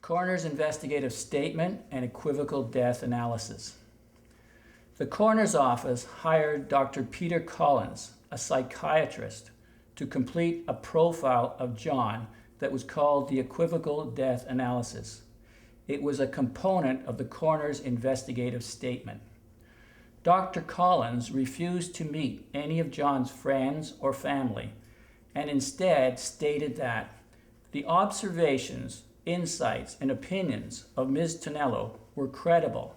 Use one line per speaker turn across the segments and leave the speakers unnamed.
Coroner's investigative statement and equivocal death analysis. The coroner's office hired Dr. Peter Collins, a psychiatrist, to complete a profile of John that was called the equivocal death analysis. It was a component of the coroner's investigative statement. Dr. Collins refused to meet any of John's friends or family, and instead stated that the observations, insights, and opinions of Ms. Tonello were credible,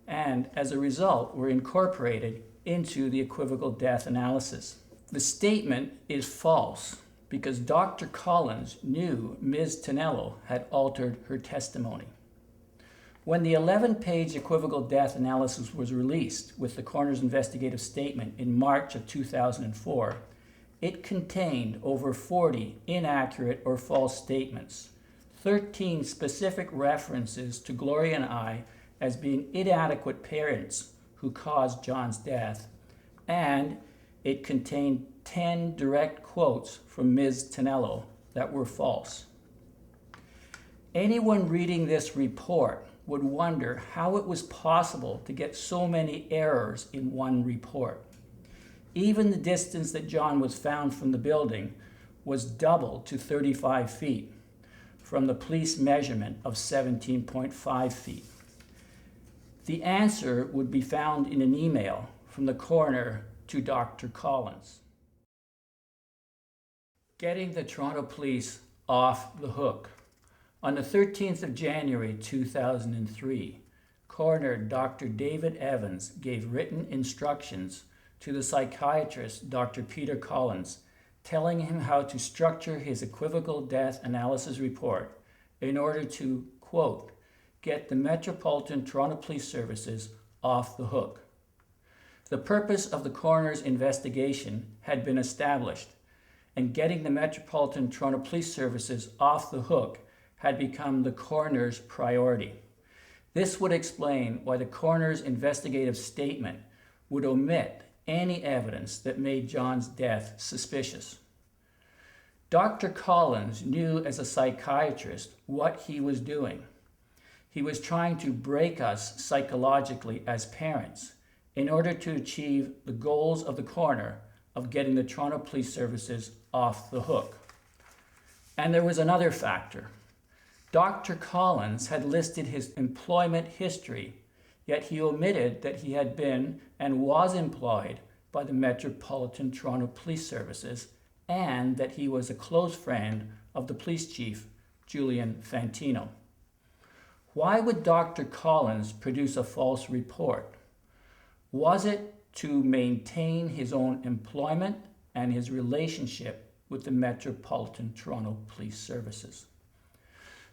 and as a result were incorporated into the equivocal death analysis. The statement is false because Dr. Collins knew Ms. Tonello had altered her testimony. When the 11-page equivocal death analysis was released with the coroner's investigative statement in March of 2004, it contained over 40 inaccurate or false statements, 13 specific references to Gloria and I as being inadequate parents who caused John's death, and it contained 10 direct quotes from Ms. Tonello that were false. Anyone reading this report would wonder how it was possible to get so many errors in one report. Even the distance that John was found from the building was doubled to 35 feet from the police measurement of 17.5 feet. The answer would be found in an email from the coroner to Dr. Collins. Getting the Toronto Police off the hook. On the 13th of January 2003, Coroner Dr. David Evans gave written instructions to the psychiatrist Dr. Peter Collins, telling him how to structure his equivocal death analysis report in order to, quote, get the Metropolitan Toronto Police Services off the hook. The purpose of the coroner's investigation had been established, and getting the Metropolitan Toronto Police Services off the hook had become the coroner's priority. This would explain why the coroner's investigative statement would omit any evidence that made John's death suspicious. Dr. Collins knew as a psychiatrist what he was doing. He was trying to break us psychologically as parents in order to achieve the goals of the coroner of getting the Toronto Police Services off the hook. And there was another factor. Dr. Collins had listed his employment history, yet he omitted that he had been and was employed by the Metropolitan Toronto Police Services and that he was a close friend of the police chief, Julian Fantino. Why would Dr. Collins produce a false report? Was it to maintain his own employment and his relationship with the Metropolitan Toronto Police Services?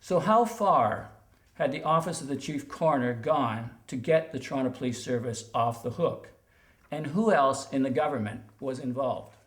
So how far had the Office of the Chief Coroner gone to get the Toronto Police Service off the hook? And who else in the government was involved?